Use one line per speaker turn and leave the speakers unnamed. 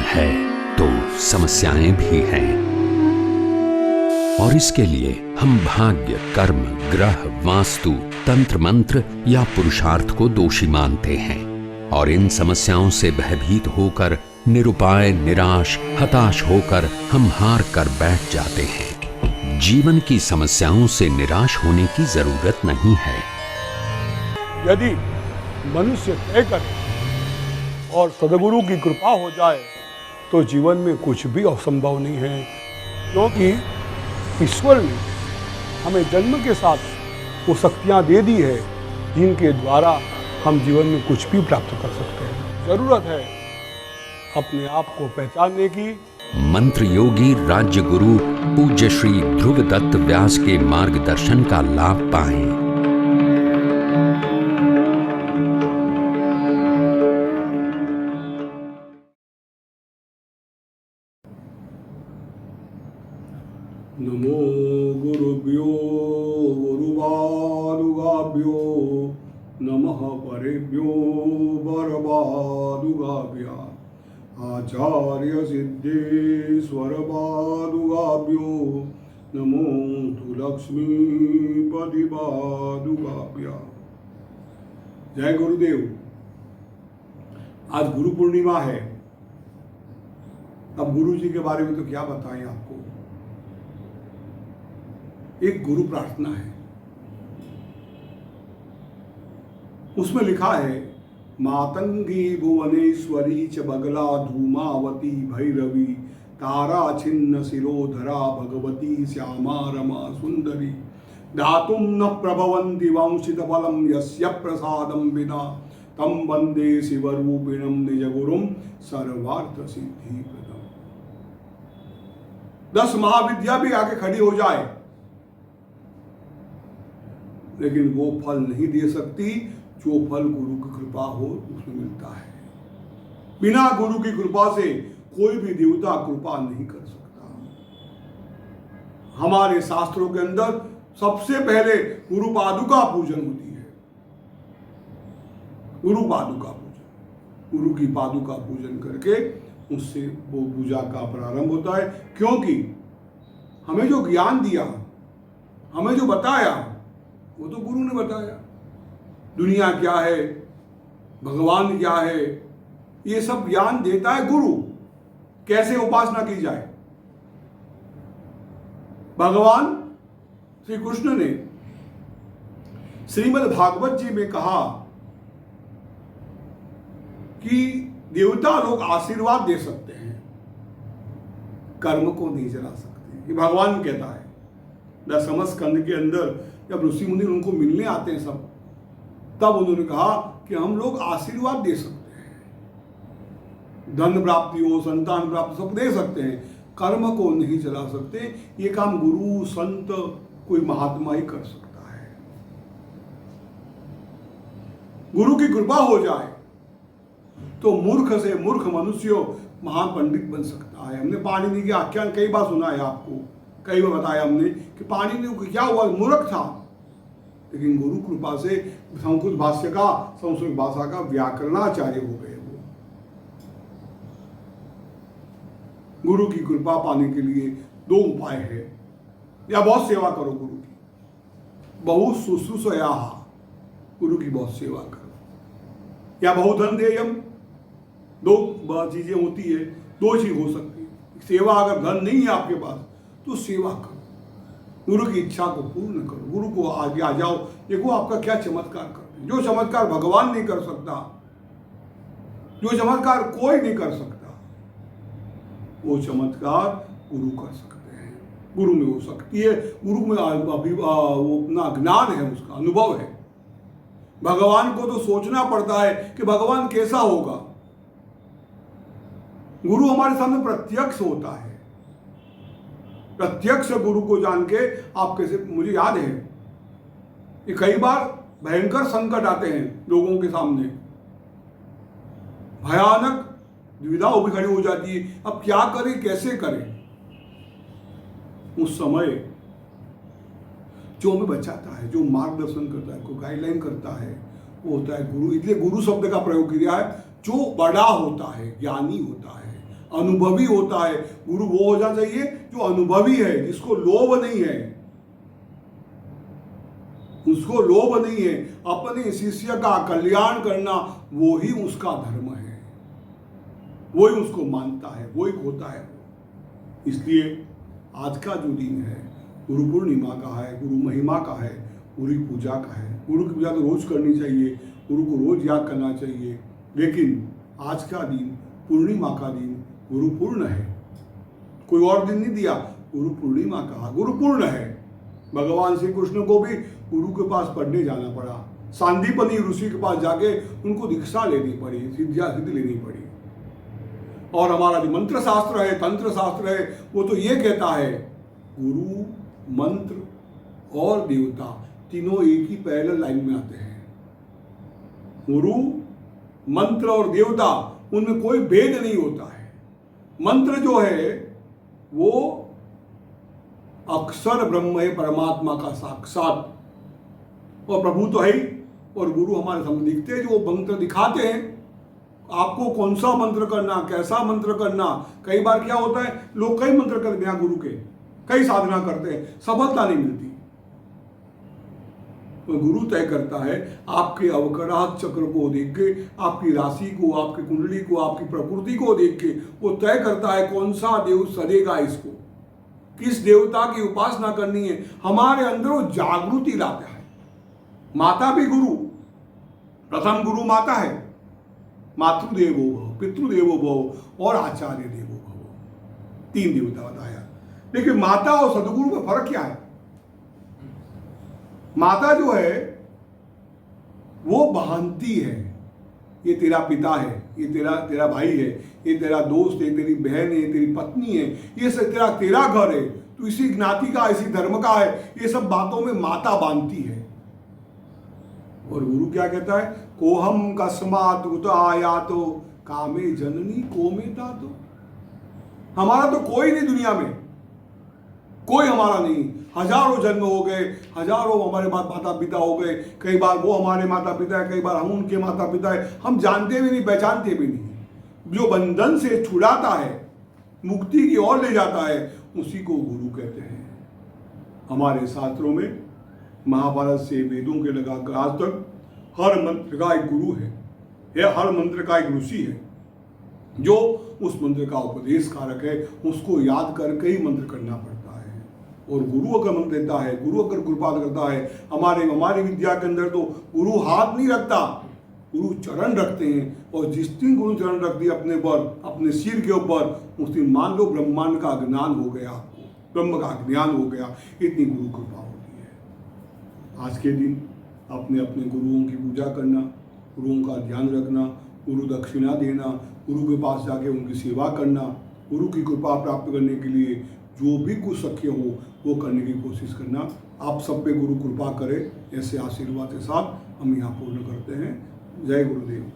है तो समस्याएं भी हैं, और इसके लिए हम भाग्य, कर्म, ग्रह, वास्तु, तंत्र मंत्र या पुरुषार्थ को दोषी मानते हैं और इन समस्याओं से भयभीत होकर निरुपाय, निराश, हताश होकर हम हार कर बैठ जाते हैं। जीवन की समस्याओं से निराश होने की जरूरत नहीं है।
यदि मनुष्य तय करे और सद्गुरु की कृपा हो जाए तो जीवन में कुछ भी असंभव नहीं है, क्योंकि ईश्वर ने हमें जन्म के साथ वो शक्तियाँ दे दी है जिनके द्वारा हम जीवन में कुछ भी प्राप्त कर सकते हैं। जरूरत है अपने आप को पहचानने की।
मंत्र योगी राज्य गुरु पूज्य श्री ध्रुव दत्त व्यास के मार्गदर्शन का लाभ पाएं।
नमो गुरुभ्यो गुरुवादुगाभ्यो नमः परेभ्यो वरवादुगाभ्या आचार्य सिद्धेश्वर पादुगाभ्यो नमो तु लक्ष्मीपति पादुगाभ्या। जय गुरुदेव। आज गुरु पूर्णिमा है। अब गुरु जी के बारे में तो क्या बताएं आपको। एक गुरु प्रार्थना है, उसमें लिखा है मातंगी भुवनेश्वरी च बगला धूमावती भैरवी तारा छिन्न शिरोधरा भगवती श्यामा रमा सुंदरी दातुम न प्रभवन्ति वंशित फलम यस्य प्रसादम विना तम वंदे शिवरूपिणम निज गुरुम सर्वार्थ सिद्धि प्रदम। 10 महाविद्या भी आके खड़ी हो जाए लेकिन वो फल नहीं दे सकती जो फल गुरु की कृपा हो उसमें मिलता है। बिना गुरु की कृपा से कोई भी देवता कृपा नहीं कर सकता। हमारे शास्त्रों के अंदर सबसे पहले गुरु पादुका पूजन होती है। गुरु पादुका पूजन, गुरु की पादुका पूजन करके उससे वो पूजा का प्रारंभ होता है, क्योंकि हमें जो ज्ञान दिया, हमें जो बताया वो तो गुरु ने बताया। दुनिया क्या है, भगवान क्या है, ये सब ज्ञान देता है गुरु। कैसे उपासना की जाए। भगवान श्री कृष्ण ने श्रीमद् भागवत जी में कहा कि देवता लोग आशीर्वाद दे सकते हैं, कर्म को नहीं जला सकते। ये भगवान कहता है। दसम स्कंद के अंदर जब ऋषि मुनि उनको मिलने आते हैं सब, तब उन्होंने कहा कि हम लोग आशीर्वाद दे सकते हैं, धन प्राप्ति हो, संतान प्राप्ति सब दे सकते हैं, कर्म को नहीं चला सकते। ये काम गुरु संत कोई महात्मा ही कर सकता है। गुरु की कृपा हो जाए तो मूर्ख से मूर्ख मनुष्य महान पंडित बन सकता है। हमने पाणिनि की आख्यान कई बार सुना है आपको, कई बार बताया हमने कि पाणिनि को क्या हुआ, मूर्ख था, लेकिन गुरु कृपा से संस्कृत भाष्य का, संस्कृत भाषा का व्याकरणाचार्य हो गए। वो गुरु की कृपा पाने के लिए 2 उपाय है। या बहुत सेवा करो गुरु की, बहुत शुश्रूषया, गुरु की बहुत सेवा करो, या बहुधन देयम। 2 चीजें होती है, 2 चीज हो सकती है। सेवा, अगर धन नहीं है आपके पास तो सेवा करो, गुरु की इच्छा को पूर्ण करो, गुरु को आगे आ जाओ। देखो आपका क्या चमत्कार करते हैं। जो चमत्कार भगवान नहीं कर सकता, जो चमत्कार कोई नहीं कर सकता, वो चमत्कार गुरु कर सकते हैं। गुरु में हो सकती है, गुरु में वो अपना ज्ञान है, उसका अनुभव है। भगवान को तो सोचना पड़ता है कि भगवान कैसा होगा। गुरु हमारे सामने प्रत्यक्ष होता है। प्रत्यक्ष गुरु को जान के आप कैसे, मुझे याद है कि कई बार भयंकर संकट आते हैं लोगों के सामने, भयानक दुविधा भी खड़ी हो जाती है, अब क्या करें, कैसे करें। उस समय जो हमें बचाता है, जो मार्गदर्शन करता है, को गाइडलाइन करता है, वो होता है गुरु। इसलिए गुरु शब्द का प्रयोग किया है। जो बड़ा होता है, ज्ञानी होता है, अनुभवी होता है। गुरु वो होना चाहिए जो अनुभवी है, जिसको लोभ नहीं है, उसको लोभ नहीं है, अपने शिष्य का कल्याण करना वो ही उसका धर्म है, वो ही उसको मानता है, वो ही होता है। इसलिए आज का जो दिन है गुरु पूर्णिमा का है, गुरु महिमा का है, गुरु की पूजा का है। गुरु की पूजा तो रोज करनी चाहिए, गुरु को रोज याद करना चाहिए, लेकिन आज का दिन पूर्णिमा का दिन गुरु पूर्ण है। कोई और दिन नहीं दिया, गुरु पूर्णिमा कहा, गुरु पूर्ण है। भगवान श्री कृष्ण को भी गुरु के पास पढ़ने जाना पड़ा, सांदीपनी ऋषि के पास जाके उनको दीक्षा लेनी पड़ी, सिद्धि लेनी पड़ी। और हमारा जो मंत्र शास्त्र है, तंत्र शास्त्र है, वो तो ये कहता है गुरु, मंत्र और देवता तीनों एक ही पैरेलल लाइन में आते हैं। गुरु, मंत्र और देवता, उनमें कोई भेद नहीं होता है। मंत्र जो है वो अक्षर ब्रह्म है, परमात्मा का साक्षात, और प्रभु तो है ही। और गुरु हमारे सामने दिखते हैं, जो मंत्र दिखाते हैं आपको कौन सा मंत्र करना, कैसा मंत्र करना। कई बार क्या होता है, लोग कई मंत्र करते हैं बिना गुरु के, कई साधना करते हैं, सफलता नहीं मिलती। तो गुरु तय करता है आपके अवकराह चक्र को देख के, आपकी राशि को, आपकी कुंडली को, आपकी प्रकृति को देख के वो तय करता है कौन सा देव सदेगा, इसको किस देवता की उपासना करनी है। हमारे अंदर वो जागृति लाता है। माता भी गुरु, प्रथम गुरु माता है, मातृदेवो भव, पितृदेवो भव और आचार्य देवो भव, 3 देवता बताया। लेकिन माता और सदगुरु में फर्क क्या है? माता जो है वो बहानती है, ये तेरा पिता है, ये तेरा भाई है, ये तेरा दोस्त है, तेरी बहन है, तेरी पत्नी है, ये सब तेरा घर है, तू इसी ज्ञाति का, इसी धर्म का है। ये सब बातों में माता बांधती है। और गुरु क्या कहता है, कोहम कस्मात् उत आयातो कामे जननी कोमेता। तो हमारा तो कोई नहीं दुनिया में, कोई हमारा नहीं। हजारों जन्म हो गए, हजारों हमारे माता पिता हो गए, कई बार वो हमारे माता पिता है, कई बार हम उनके माता पिता है, हम जानते भी नहीं, पहचानते भी नहीं। जो बंधन से छुड़ाता है, मुक्ति की ओर ले जाता है, उसी को गुरु कहते हैं। हमारे शास्त्रों में महाभारत से वेदों के लगाकर आज तक हर मंत्र का एक गुरु है, हर मंत्र का एक ऋषि है जो उस मंत्र का उपदेश कारक है। उसको याद करके ही मंत्र करना पड़ता है। और गुरु अगर मंत्र देता है, गुरु अगर कृपा करता है, हमारी विद्या के अंदर तो गुरु हाथ नहीं रखता, गुरु चरण रखते हैं। और जिस दिन गुरु चरण रख दिया अपने पर, अपने सिर के ऊपर, उस दिन मान लो ब्रह्मांड का ज्ञान हो गया, आपको ब्रह्म का ज्ञान हो गया। इतनी गुरु कृपा होती है। आज के दिन अपने अपने गुरुओं की पूजा करना, गुरुओं का ध्यान रखना, गुरु दक्षिणा देना, गुरु के पास जाके उनकी सेवा करना, गुरु की कृपा प्राप्त करने के लिए जो भी कुछ शक्य हो वो करने की कोशिश करना। आप सब पे गुरु कृपा करे, ऐसे आशीर्वाद के साथ हम यहाँ पूर्ण करते हैं। जय गुरुदेव।